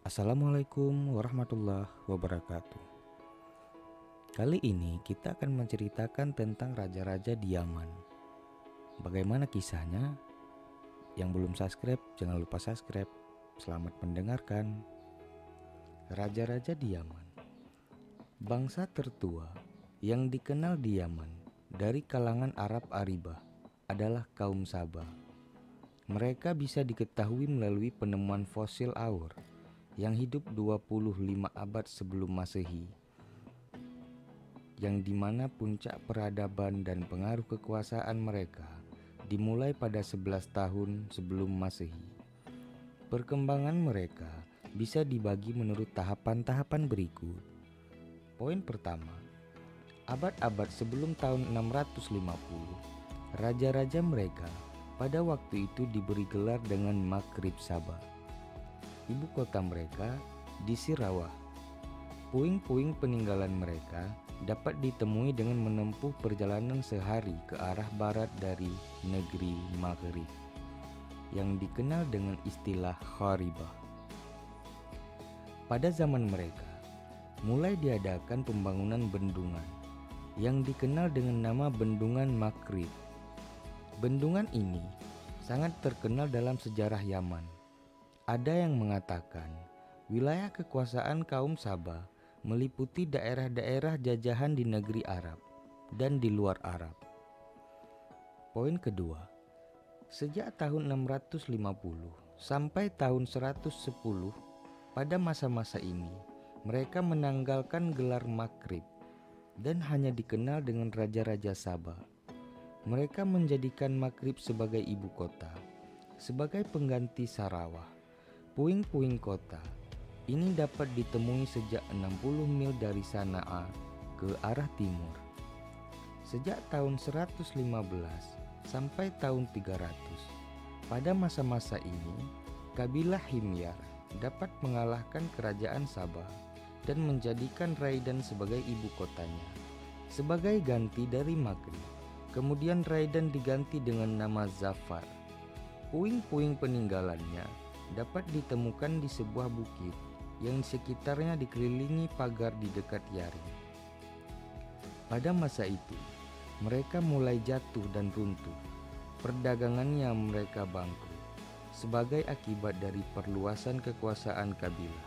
Assalamualaikum warahmatullahi wabarakatuh. Kali ini kita akan menceritakan tentang raja-raja di Yaman. Bagaimana kisahnya? Yang belum subscribe, jangan lupa subscribe. Selamat mendengarkan. Raja-raja di Yaman. Bangsa tertua yang dikenal di Yaman dari kalangan Arab Aribah adalah kaum Saba. Mereka bisa diketahui melalui penemuan fosil Aur yang hidup 25 abad sebelum Masehi, yang dimana puncak peradaban dan pengaruh kekuasaan mereka dimulai pada 11 tahun sebelum Masehi. Perkembangan mereka bisa dibagi menurut tahapan-tahapan berikut. Poin pertama, abad-abad sebelum tahun 650, raja-raja mereka pada waktu itu diberi gelar dengan Maghrib Saba. Ibu kota mereka di Sirawah. Puing-puing peninggalan mereka dapat ditemui dengan menempuh perjalanan sehari ke arah barat dari negeri Maghrib yang dikenal dengan istilah Kharibah. Pada zaman mereka, mulai diadakan pembangunan bendungan yang dikenal dengan nama Bendungan Maghrib. Bendungan ini sangat terkenal dalam sejarah Yaman. Ada yang mengatakan wilayah kekuasaan kaum Saba meliputi daerah-daerah jajahan di negeri Arab dan di luar Arab. Poin kedua, sejak tahun 650 sampai tahun 110, pada masa-masa ini mereka menanggalkan gelar Maghrib dan hanya dikenal dengan raja-raja Saba. Mereka menjadikan Maghrib sebagai ibu kota, sebagai pengganti Sarawah. Puing-puing kota ini dapat ditemui sejak 60 mil dari Sana'a ke arah timur. Sejak tahun 115 sampai tahun 300, pada masa-masa ini, kabilah Himyar dapat mengalahkan kerajaan Sabah dan menjadikan Raidan sebagai ibu kotanya. Sebagai ganti dari Maghrib, kemudian Raidan diganti dengan nama Zafar. Puing-puing peninggalannya dapat ditemukan di sebuah bukit yang di sekitarnya dikelilingi pagar di dekat Yarin. Pada masa itu, mereka mulai jatuh dan runtuh. Perdagangannya mereka bangkrut sebagai akibat dari perluasan kekuasaan kabilah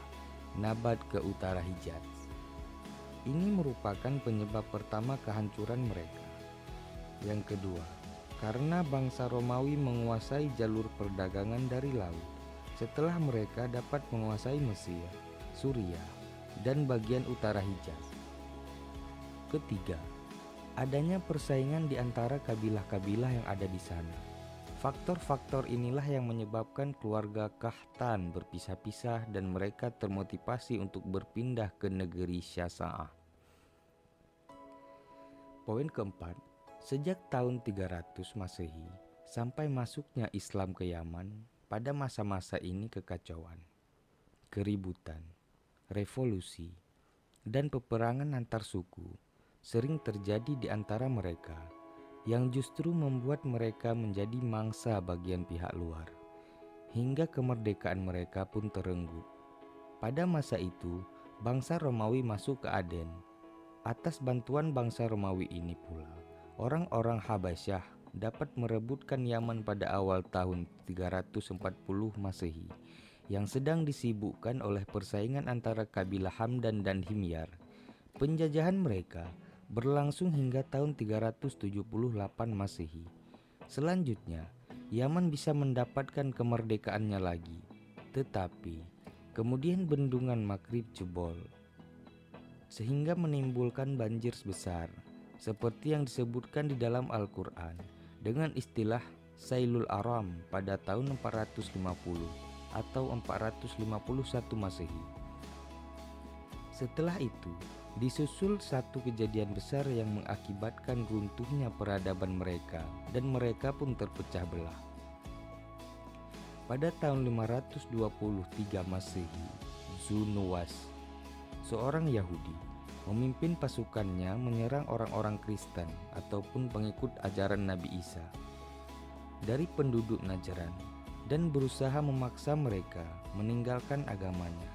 Nabat ke utara Hijaz. Ini merupakan penyebab pertama kehancuran mereka. Yang kedua, karena bangsa Romawi menguasai jalur perdagangan dari laut setelah mereka dapat menguasai Mesir, Suriah, dan bagian utara Hijaz. Ketiga, adanya persaingan di antara kabilah-kabilah yang ada di sana. Faktor-faktor inilah yang menyebabkan keluarga Kahtan berpisah-pisah dan mereka termotivasi untuk berpindah ke negeri Syasa'ah. Poin keempat, sejak tahun 300 Masehi sampai masuknya Islam ke Yaman, pada masa-masa ini kekacauan, keributan, revolusi, dan peperangan antar suku sering terjadi di antara mereka yang justru membuat mereka menjadi mangsa bagian pihak luar, hingga kemerdekaan mereka pun terenggut. Pada masa itu, bangsa Romawi masuk ke Aden. Atas bantuan bangsa Romawi ini pula, orang-orang Habasyah dapat merebutkan Yaman pada awal tahun 340 Masehi yang sedang disibukkan oleh persaingan antara kabilah Hamdan dan Himyar. Penjajahan mereka berlangsung hingga tahun 378 Masehi. Selanjutnya, Yaman bisa mendapatkan kemerdekaannya lagi. Tetapi, kemudian bendungan Maghrib jebol sehingga menimbulkan banjir besar seperti yang disebutkan di dalam Al-Quran dengan istilah Sailul Aram pada tahun 450 atau 451 Masehi. Setelah itu, disusul satu kejadian besar yang mengakibatkan runtuhnya peradaban mereka dan mereka pun terpecah belah. Pada tahun 523 Masehi, Zunuwas, seorang Yahudi, memimpin pasukannya menyerang orang-orang Kristen ataupun pengikut ajaran Nabi Isa dari penduduk Najran dan berusaha memaksa mereka meninggalkan agamanya.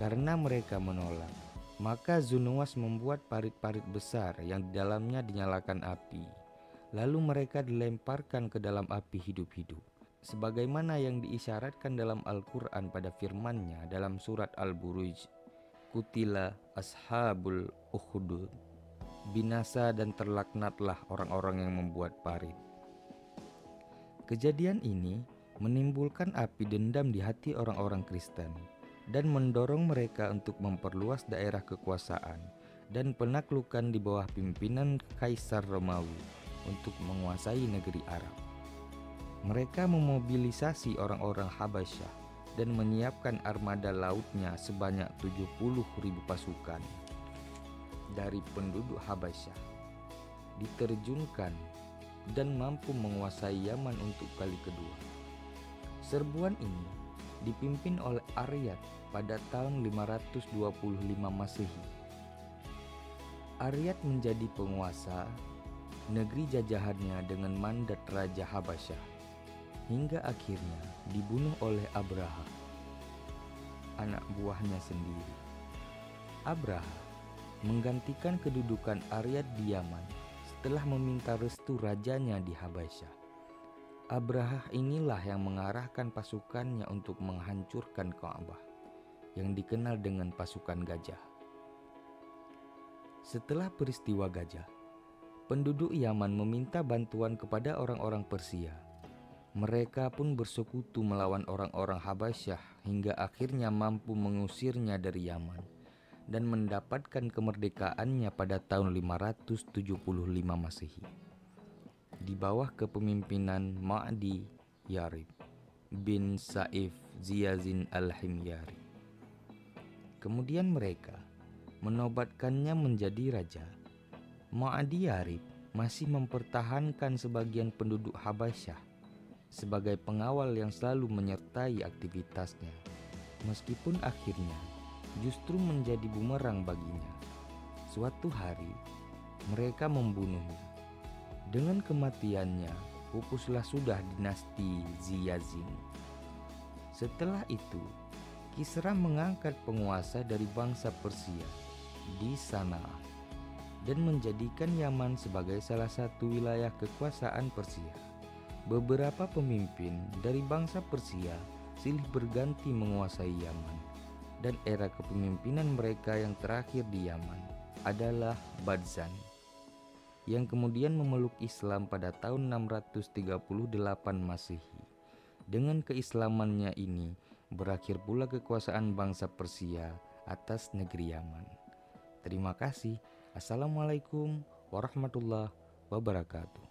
Karena mereka menolak, maka Zunuwas membuat parit-parit besar yang di dalamnya dinyalakan api. Lalu mereka dilemparkan ke dalam api hidup-hidup, sebagaimana yang diisyaratkan dalam Al-Quran pada firman-Nya dalam surat Al-Buruj, Kutila ashabul ukhdud, binasa dan terlaknatlah orang-orang yang membuat parit. Kejadian ini menimbulkan api dendam di hati orang-orang Kristen dan mendorong mereka untuk memperluas daerah kekuasaan dan penaklukan di bawah pimpinan Kaisar Romawi untuk menguasai negeri Arab. Mereka memobilisasi orang-orang Habasyah dan menyiapkan armada lautnya sebanyak 70.000 pasukan dari penduduk Habasyah diterjunkan dan mampu menguasai Yaman untuk kali kedua. Serbuan ini dipimpin oleh Aryat pada tahun 525 Masehi. Aryat menjadi penguasa negeri jajahannya dengan mandat Raja Habasyah, hingga akhirnya dibunuh oleh Abraha, anak buahnya sendiri. Abraha menggantikan kedudukan Aryat di Yaman setelah meminta restu rajanya di Habasyah. Abraha inilah yang mengarahkan pasukannya untuk menghancurkan Ka'bah, yang dikenal dengan pasukan gajah. Setelah peristiwa gajah, penduduk Yaman meminta bantuan kepada orang-orang Persia. Mereka pun bersekutu melawan orang-orang Habasyah hingga akhirnya mampu mengusirnya dari Yaman dan mendapatkan kemerdekaannya pada tahun 575 Masehi di bawah kepemimpinan Ma'di Yarib bin Saif Ziyazin al-Himyari. Kemudian mereka menobatkannya menjadi raja. Ma'di Yarib masih mempertahankan sebagian penduduk Habasyah sebagai pengawal yang selalu menyertai aktivitasnya, meskipun akhirnya justru menjadi bumerang baginya. Suatu hari mereka membunuhnya. Dengan kematiannya, pupuslah sudah dinasti Ziyazin. Setelah itu, Kisra mengangkat penguasa dari bangsa Persia di Sanaa dan menjadikan Yaman sebagai salah satu wilayah kekuasaan Persia. Beberapa pemimpin dari bangsa Persia silih berganti menguasai Yaman, dan era kepemimpinan mereka yang terakhir di Yaman adalah Badzan, yang kemudian memeluk Islam pada tahun 638 Masehi. Dengan keislamannya ini, berakhir pula kekuasaan bangsa Persia atas negeri Yaman. Terima kasih. Assalamualaikum warahmatullahi wabarakatuh.